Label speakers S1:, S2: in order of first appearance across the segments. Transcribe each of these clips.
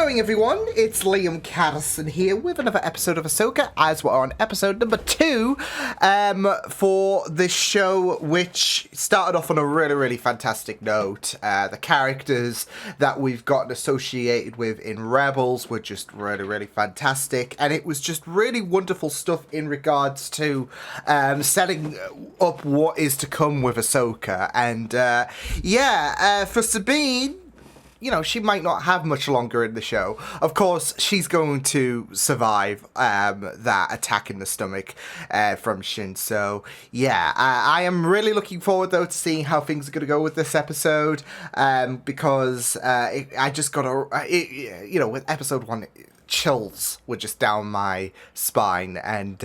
S1: going, everyone? It's Liam Caddison here with another episode of Ahsoka, as we're on episode number 2 for this show, which started off on a really fantastic note. The characters that we've gotten associated with in Rebels were just really fantastic, and it was just really wonderful stuff in regards to setting up what is to come with Ahsoka. And for Sabine, you know, she might not have much longer in the show. Of course, she's going to survive that attack in the stomach from Shin. So, yeah, I am really looking forward, though, to seeing how things are going to go with this episode. Because I just got with episode 1, chills were just down my spine, and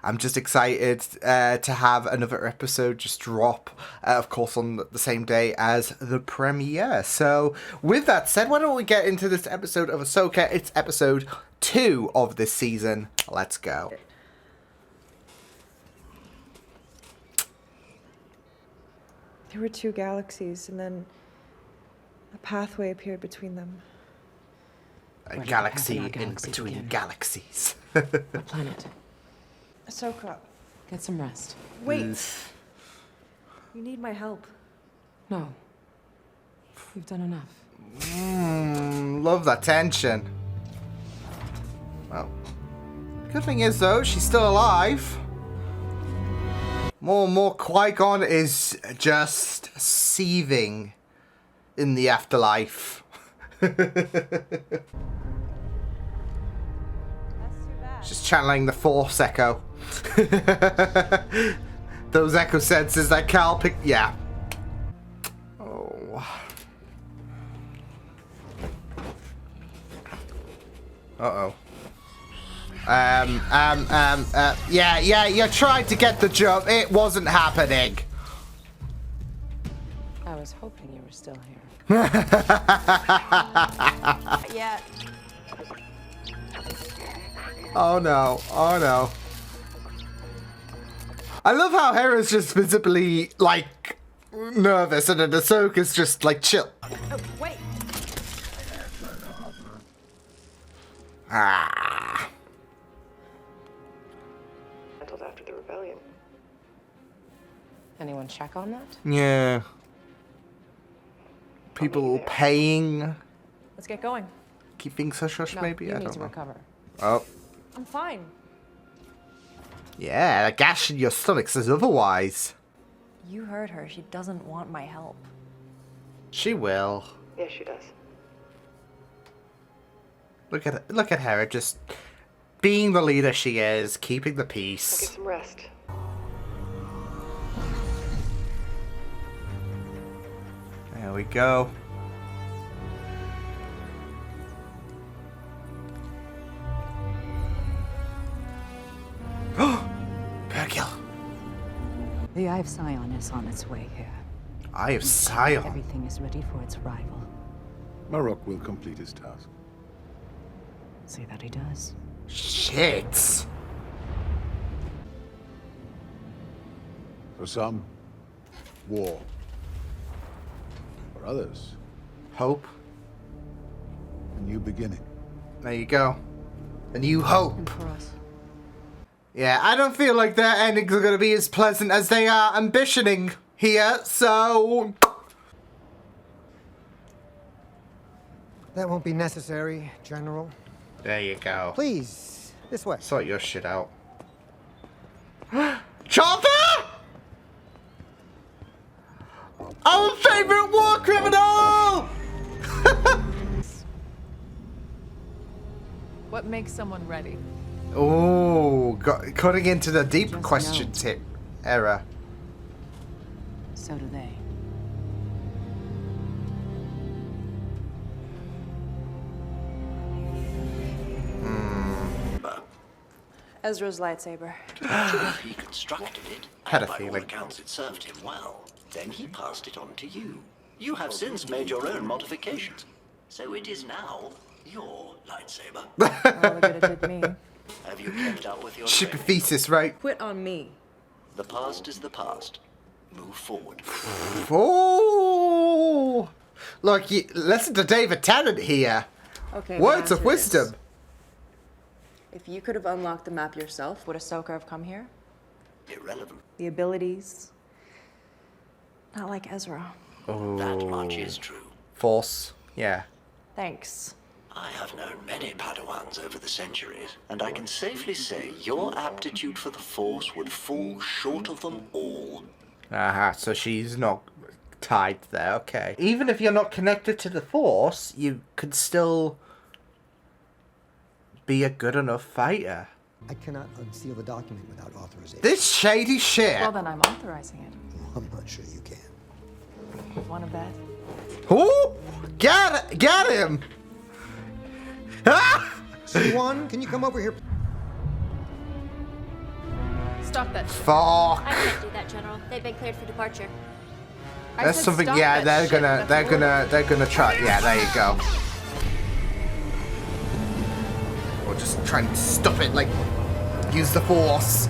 S1: I'm just excited to have another episode just drop, of course, on the same day as the premiere. So with that said, why don't we get into this episode of Ahsoka? It's episode 2 of this season. Let's go.
S2: There were 2 galaxies, and then a pathway appeared between them.
S1: A galaxy in between galaxies.
S3: What planet?
S2: Ahsoka.
S3: Get some rest.
S2: Wait. You need my help.
S3: No. We've done enough.
S1: Love that tension. Well, good thing is, though, she's still alive. More and more Qui-Gon is just seething in the afterlife. Just channeling the Force echo. Those echo senses that Cal picked. Yeah. Oh. Uh-oh. Yeah, you tried to get the jump. It wasn't happening.
S3: I was hoping you were still here.
S2: Yeah.
S1: Oh no. I love how Hera's just visibly, like, nervous, and then Ahsoka's just, like, chill.
S2: Oh, wait. Settled after the rebellion.
S3: Anyone check on that?
S1: Yeah. People paying.
S2: Let's get going.
S1: Keep things hush-hush,
S3: No,
S1: maybe?
S3: you
S1: I
S3: need
S1: don't
S3: to
S1: know.
S3: recover.
S1: Oh.
S2: I'm fine.
S1: Yeah, a gash in your stomach says otherwise.
S2: You heard her. She doesn't want my help.
S1: She will.
S2: Yes, she does.
S1: Look at her, just being the leader she is, keeping the peace.
S2: I'll get some rest.
S1: There we go. Pergil.
S4: The Eye of Sion is on its way here.
S1: Eye of Sion.
S4: Everything is ready for its arrival.
S5: Marok will complete his task.
S4: Say that he does.
S1: Shit.
S5: For some, war. For others,
S1: Hope.
S5: a new beginning.
S1: There you go. A new hope.
S4: And for us.
S1: Yeah, I don't feel like their endings are going to be as pleasant as they are ambitioning here, so...
S6: That won't be necessary, General.
S1: There you go.
S6: Please, this way.
S1: Sort your shit out. Chopper! Our favorite war criminal!
S2: What makes someone ready?
S1: Oh, cutting into the deep
S4: Just
S1: questions
S4: know.
S1: here. Era.
S4: So do they.
S2: Ezra's lightsaber.
S7: He constructed it,
S1: Had a
S7: and by all
S1: feeling.
S7: accounts it served him well. Then he passed it on to you. You have since made your own modifications. So it is now your lightsaber.
S2: All the good it did me.
S7: Have you kept up with your
S1: Ship
S7: training?
S1: thesis, right?
S2: Quit on me.
S7: The past is the past. Move forward.
S1: Oh! Look, listen to David Tennant here.
S2: Okay.
S1: Words
S2: but
S1: of
S2: answer this.
S1: wisdom.
S2: If you could have unlocked the map yourself, would Ahsoka have come here?
S7: Irrelevant.
S2: The abilities. Not like Ezra.
S7: That much is true.
S1: Force. Yeah.
S2: Thanks.
S7: I have known many Padawans over the centuries, and I can safely say your aptitude for the Force would fall short of them all.
S1: Aha, so she's not tied there, okay. Even if you're not connected to the Force, you could still be a good enough fighter.
S6: I cannot unseal the document without authorization.
S1: This shady shit.
S3: Well, then I'm authorizing it.
S6: I'm not sure you can.
S3: Want to bet?
S1: Ooh, get him! Ah!
S6: C1, can you come over here?
S3: Stop that shit.
S1: Fuck.
S8: I can't do that, General. They've been cleared for departure.
S3: I
S1: That's
S3: said
S1: something.
S3: stop
S1: Yeah,
S3: that
S1: they're
S3: shit.
S1: gonna,
S3: That's
S1: they're gonna try. Yeah, there you go. Or just try and stop it. Like, use the Force.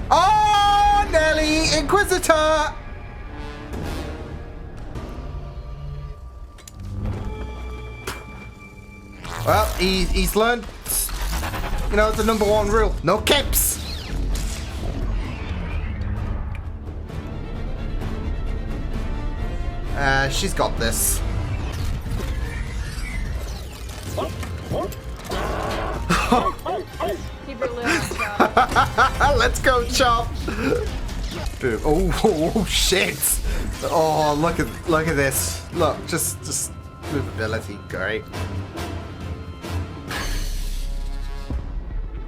S1: Oh, Nelly, Inquisitor. Well, he's learned, you know, the #1 rule. No capes. She's got this.
S3: Keep your lid on, Chop.
S1: Let's go, Chop. Boom. Oh, shit. Oh, look at this. Look, just movability, great.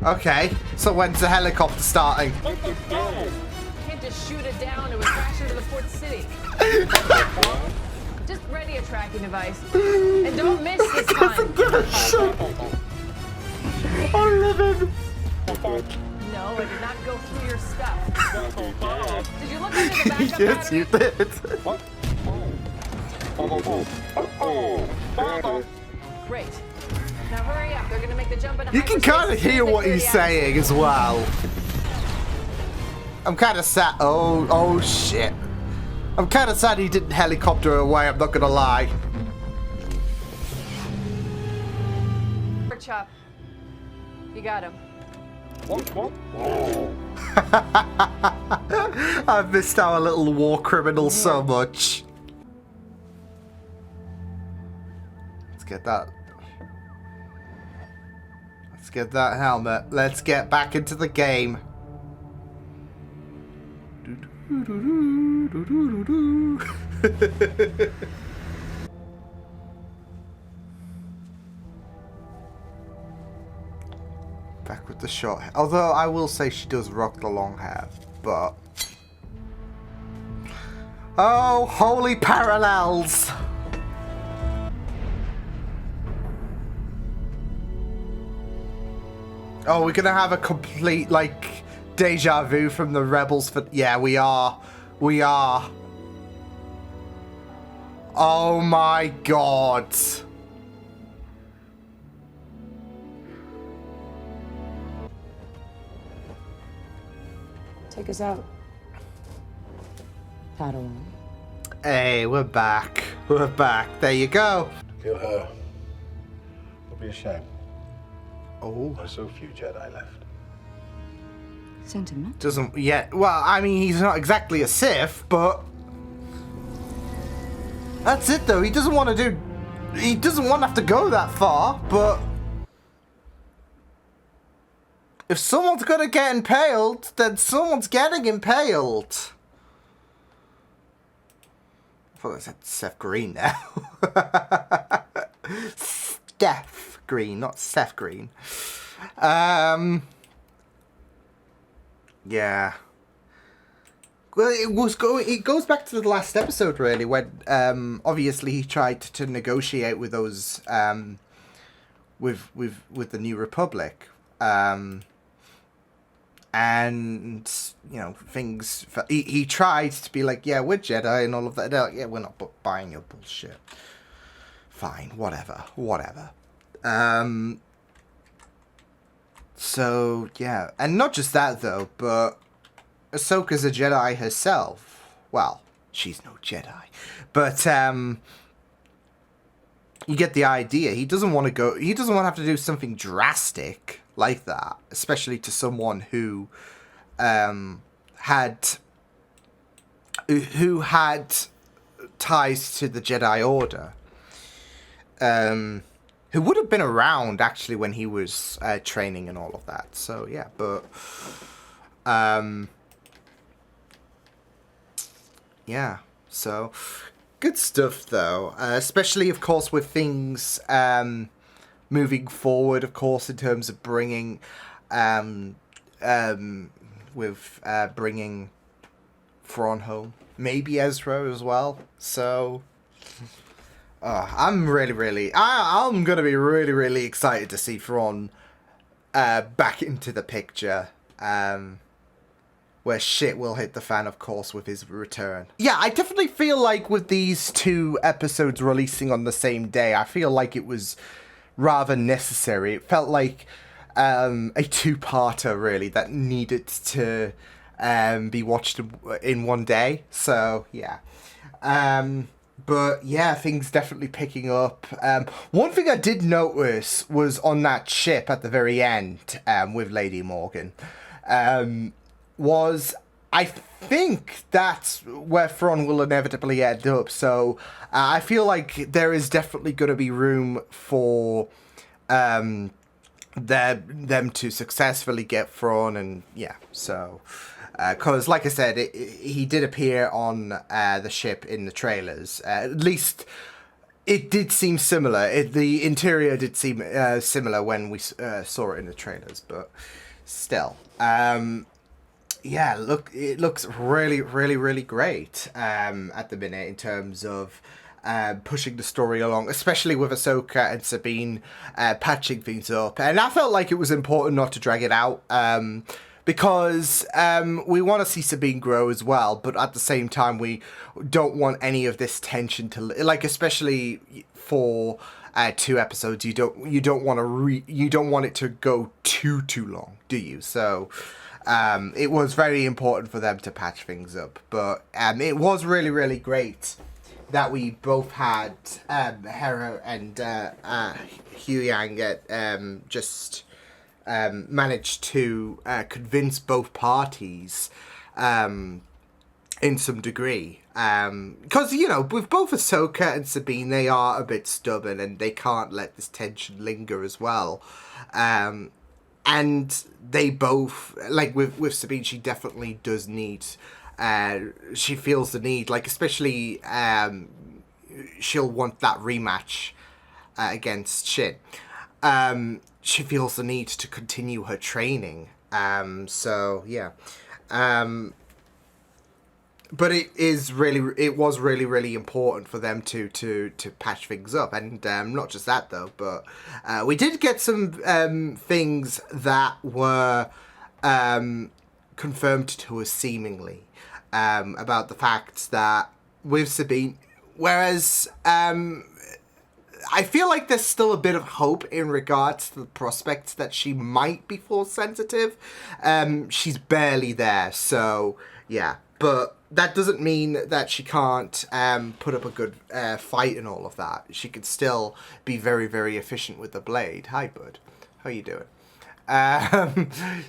S1: Okay, so when's the helicopter starting?
S3: Can't just shoot it down and crash into the port city. Just ready a tracking device. And don't miss this time.
S1: Give a shit. I love him.
S3: No, I did not go through your stuff. Did you look under the backup
S1: Yes, you did.
S3: Great. Now hurry up. They're gonna make the jump into
S1: You can kind of hear what he's saying as well. I'm kind of sad. Oh shit. I'm kind of sad he didn't helicopter away, I'm not gonna lie.
S3: Chop. You got him.
S1: I've missed our little war criminal so much. Let's get that. Let's get that helmet. Let's get back into the game. Back with the short hair. Although I will say she does rock the long hair, but... Oh, holy parallels! Oh, we're gonna have a complete, like, deja vu from the Rebels for... Yeah, we are. We are. Oh my god.
S3: Take us out. Padawan.
S1: Hey, we're back. We're back. There you go.
S5: Kill her. It'll be a shame.
S1: Oh.
S5: There's so few Jedi left.
S4: Sentiment?
S1: Doesn't yet. Well, I mean, he's not exactly a Sith, but that's it though. He doesn't want to do. He doesn't want to have to go that far. But if someone's gonna get impaled, then someone's getting impaled. I thought I said Seth Green now. Steph Green, not Seth Green. Yeah. Well, it goes back to the last episode really, when obviously he tried to negotiate with those with the New Republic, and you know things. He tried to be like, yeah, we're Jedi and all of that. They're like, yeah, we're not buying your bullshit. Fine, whatever. So, yeah. And not just that, though, but Ahsoka's a Jedi herself. Well, she's no Jedi. But, you get the idea. He doesn't want to have to do something drastic like that, especially to someone who had ties to the Jedi Order. Who would have been around actually when he was training and all of that. So yeah, but yeah, so good stuff though. Especially of course with things moving forward, of course, in terms of bringing bringing Thrawn home, maybe Ezra as well. So. I'm gonna be really excited to see Thrawn back into the picture, where shit will hit the fan, of course, with his return. Yeah, I definitely feel like with these 2 episodes releasing on the same day, I feel like it was rather necessary. It felt like a 2-parter, really, that needed to be watched in one day. So, yeah. But yeah, things definitely picking up. One thing I did notice was on that ship at the very end with Lady Morgan, was I think that's where Thrawn will inevitably end up. So I feel like there is definitely going to be room for them to successfully get Thrawn, and yeah, so. Because, like I said, he did appear on the ship in the trailers. At least, it did seem similar. The interior did seem similar when we saw it in the trailers, but still. Yeah, look, it looks really great at the minute in terms of pushing the story along, especially with Ahsoka and Sabine patching things up. And I felt like it was important not to drag it out. Because we want to see Sabine grow as well, but at the same time we don't want any of this tension to especially for 2 episodes. You don't want it to go too long, do you? So it was very important for them to patch things up, but it was really great that we both had Hera and Huyang at just. Managed to convince both parties in some degree. Because, with both Ahsoka and Sabine, they are a bit stubborn and they can't let this tension linger as well. And they both, like with Sabine, she definitely does need, she feels the need, like especially she'll want that rematch against Shin. She feels the need to continue her training. So yeah. But it was really important for them to patch things up, and not just that though, but we did get some things that were confirmed to us seemingly about the fact that with Sabine, whereas I feel like there's still a bit of hope in regards to the prospects that she might be force sensitive. She's barely there, so yeah. But that doesn't mean that she can't put up a good fight and all of that. She could still be very efficient with the blade. Hi, bud. How you doing?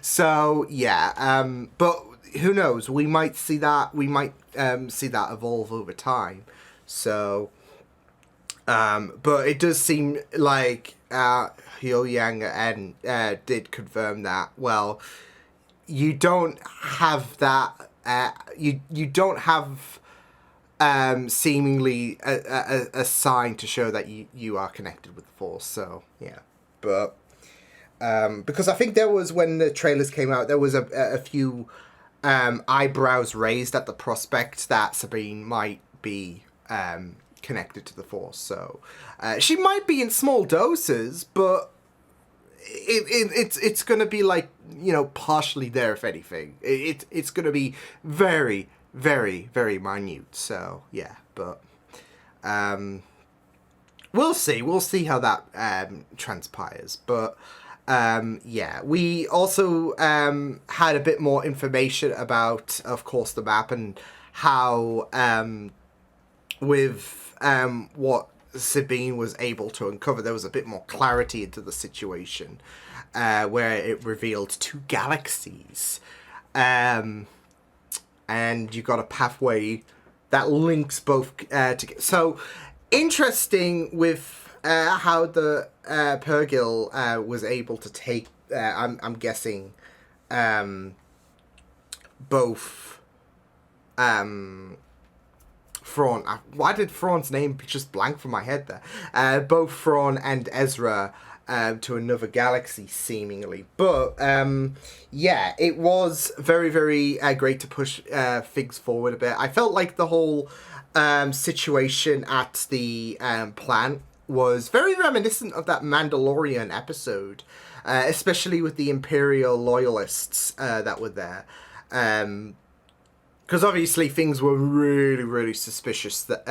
S1: So yeah. But who knows? We might see that. We might see that evolve over time. So. But it does seem like Huyang and did confirm that. Well, you don't have that. You don't have seemingly a sign to show that you are connected with the Force. So yeah, but because I think there was, when the trailers came out, there was a few eyebrows raised at the prospect that Sabine might be connected to the Force. So she might be in small doses, but it's gonna be like, partially there, if anything. It's gonna be very minute. So yeah, but we'll see how that transpires. But yeah, we also had a bit more information about, of course, the map and how with what Sabine was able to uncover. There was a bit more clarity into the situation, where it revealed 2 galaxies. And you got a pathway that links both together. So, interesting with how the Purgil was able to take, I'm guessing, both Thrawn. Why did Thrawn's name just blank from my head there? Both Thrawn and Ezra to another galaxy, seemingly. But yeah, it was very, very great to push things forward a bit. I felt like the whole situation at the plant was very reminiscent of that Mandalorian episode, especially with the Imperial loyalists that were there. Because obviously things were really, really suspicious that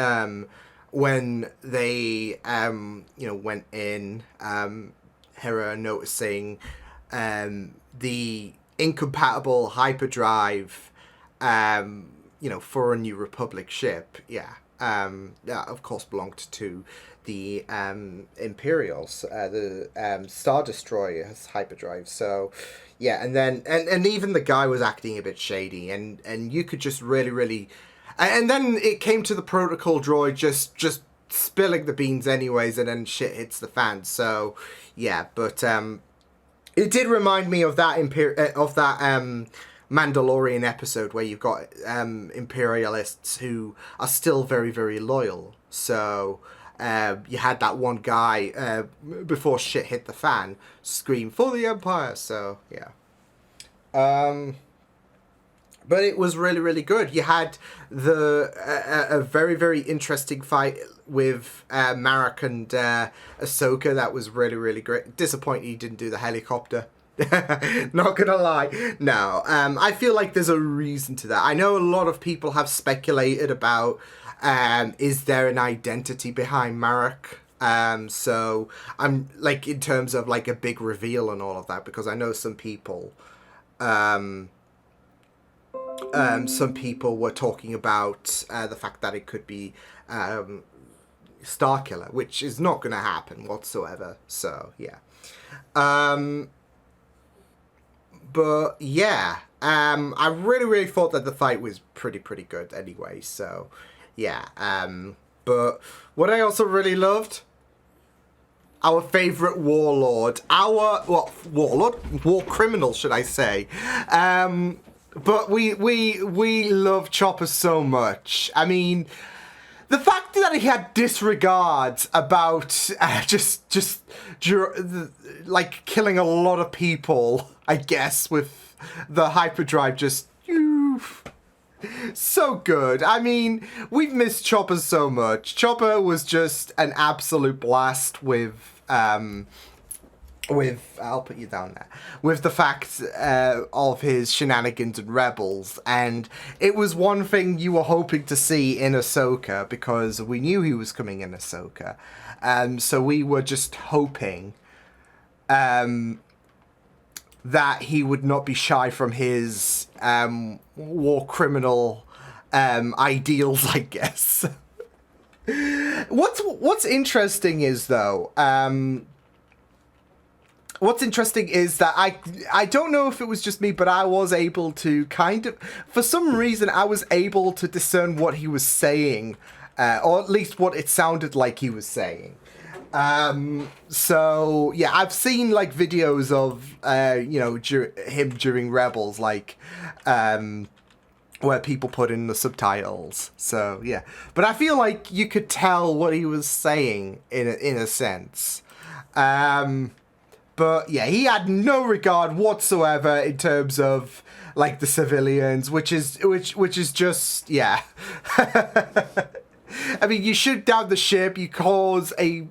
S1: when they, went in, Hera noticing the incompatible hyperdrive, for a New Republic ship, that of course belonged to the Imperials, the Star Destroyer's hyperdrive. So, yeah, and then and even the guy was acting a bit shady, and you could just really, and then it came to the protocol droid just spilling the beans anyways, and then shit hits the fan. So, yeah, but it did remind me of that Mandalorian episode where you've got imperialists who are still very, very loyal. So you had that one guy before shit hit the fan scream for the Empire. So yeah, but it was really, really good. You had a very, very interesting fight with Marek and Ahsoka. That was really, really great. Disappointed he didn't do the helicopter. Not gonna lie. No, I feel like there's a reason to that. I know a lot of people have speculated about is there an identity behind Marek? So I'm like, in terms of like a big reveal and all of that, because I know some people were talking about the fact that it could be Starkiller, which is not going to happen whatsoever. So yeah. But yeah, I really, really thought that the fight was pretty good anyway. So yeah. But what I also really loved, our favorite warlord, war criminal, should I say? But we love Chopper so much. I mean, the fact that he had disregards about like killing a lot of people, I guess, with the hyperdrive, just so good. I mean, we've missed Chopper so much. Chopper was just an absolute blast with I'll put you down there, with the fact of his shenanigans and Rebels, and it was one thing you were hoping to see in Ahsoka, because we knew he was coming in Ahsoka, so we were just hoping that he would not be shy from his war criminal ideals, I guess. What's interesting is, though, what's interesting is that I don't know if it was just me, but I was able to kind of, for some reason, I was able to discern what he was saying, or at least what it sounded like he was saying. So yeah, I've seen like videos of him during Rebels, like where people put in the subtitles. So yeah, but I feel like you could tell what he was saying in a sense. But yeah, he had no regard whatsoever in terms of like the civilians, which is just, yeah. I mean, you shoot down the ship, you cause you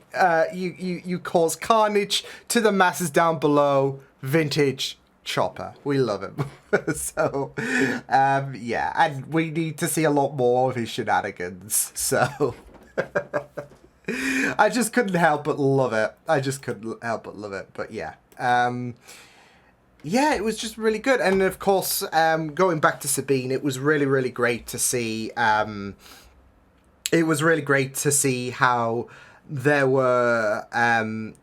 S1: cause carnage to the masses down below. Vintage Chopper, we love him. So yeah, and we need to see a lot more of his shenanigans. So I just couldn't help but love it. But yeah. Yeah, it was just really good. And of course, going back to Sabine, it was really, really great to see. It was really great to see how there were,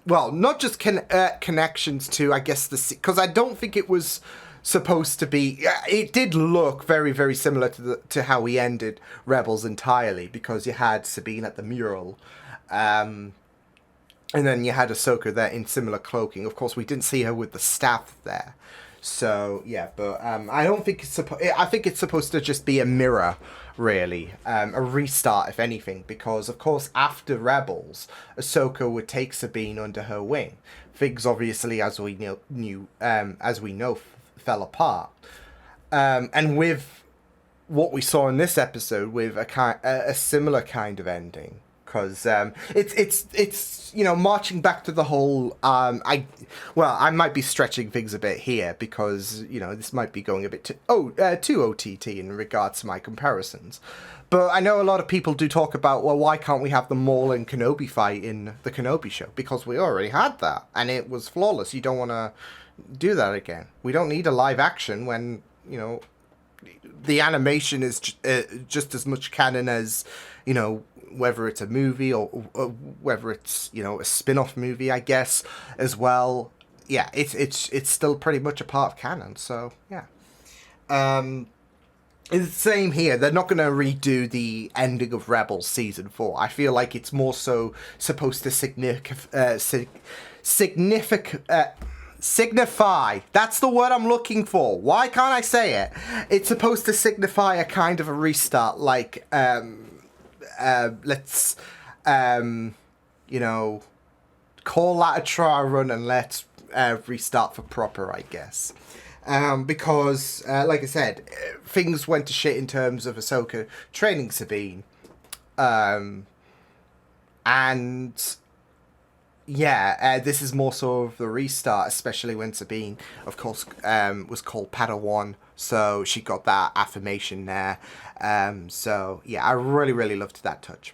S1: well, not just connections to, I guess, because I don't think it was supposed to be, it did look very, very similar to how we ended Rebels entirely, because you had Sabine at the mural, and then you had Ahsoka there in similar cloaking. Of course, we didn't see her with the staff there. So, yeah, but I don't think it's I think it's supposed to just be a mirror, really. A restart, if anything, because, of course, after Rebels, Ahsoka would take Sabine under her wing. Things, obviously, as we know, fell apart. And with what we saw in this episode, with a similar kind of ending, because it's you know, marching back to the whole I might be stretching things a bit here, because, you know, this might be going a bit too OTT in regards to my comparisons, but I know a lot of people do talk about, well, why can't we have the Maul and Kenobi fight in the Kenobi show, because we already had that and it was flawless. You don't want to do that again. We don't need a live action when, you know, the animation is just as much canon as, you know, whether it's a movie or whether it's, you know, a spin-off movie, I guess, as well. Yeah, it's still pretty much a part of canon, so yeah. It's the same here. They're not going to redo the ending of Rebels Season 4. I feel like it's more so supposed to signify. That's the word I'm looking for. Why can't I say it? It's supposed to signify a kind of a restart, like, let's, you know, call that a trial run and let's restart for proper, I guess. Because, like I said, things went to shit in terms of Ahsoka training Sabine. And yeah, this is more sort of the restart, especially when Sabine, of course, was called Padawan, so she got that affirmation there. So yeah, I really, really loved that touch.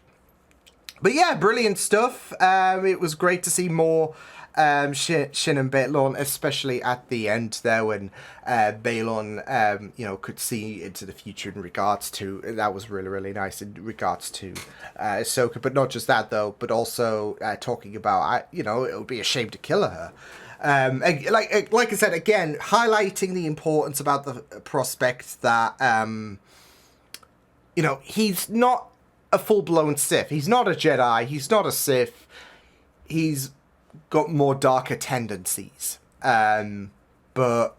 S1: But yeah, brilliant stuff. It was great to see more Shin and Baelon, especially at the end there when Baelon, you know, could see into the future in regards to, that was really, really nice in regards to Ahsoka. But not just that though, but also talking about, you know, it would be a shame to kill her. Like I said, again, highlighting the importance about the prospect that, you know, he's not a full-blown Sith. He's not a Jedi. He's not a Sith. He's got more darker tendencies. But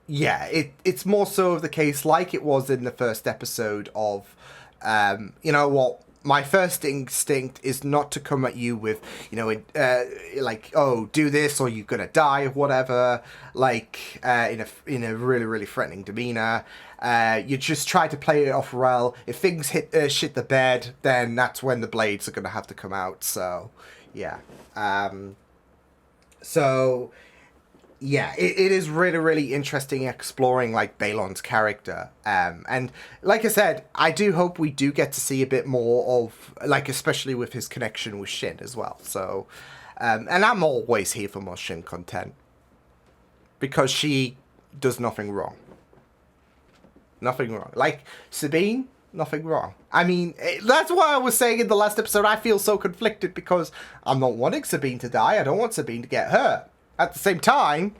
S1: yeah, it's more so of the case like it was in the first episode of, you know what, my first instinct is not to come at you with, you know, like, oh, do this or you're gonna die or whatever, like, in a really, really threatening demeanor. You just try to play it off well. If things shit the bed, then that's when the blades are gonna have to come out. So yeah. So yeah, it is really, really interesting exploring, like, Baelon's character. And like I said, I do hope we do get to see a bit more of, like, especially with his connection with Shin as well. So, and I'm always here for more Shin content, because she does nothing wrong. Nothing wrong. Like, Sabine, nothing wrong. I mean, that's why I was saying in the last episode, I feel so conflicted, because I'm not wanting Sabine to die. I don't want Sabine to get hurt. At the same time,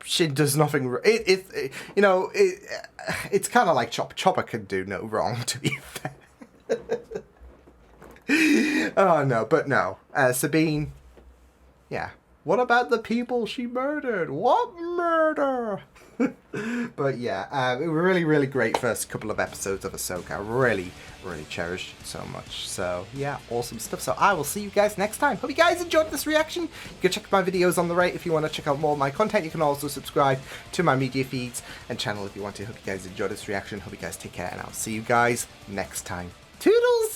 S1: she does nothing. You know, it's kind of like Chopper. Chopper can do no wrong, to be fair. Oh no, but no, Sabine. Yeah. What about the people she murdered? What murder? But yeah, really, really great first couple of episodes of Ahsoka. I really, really cherished it so much. So yeah, awesome stuff. So I will see you guys next time. Hope you guys enjoyed this reaction. You can check my videos on the right if you want to check out more of my content. You can also subscribe to my media feeds and channel if you want to. Hope you guys enjoyed this reaction. Hope you guys take care, and I'll see you guys next time. Toodles!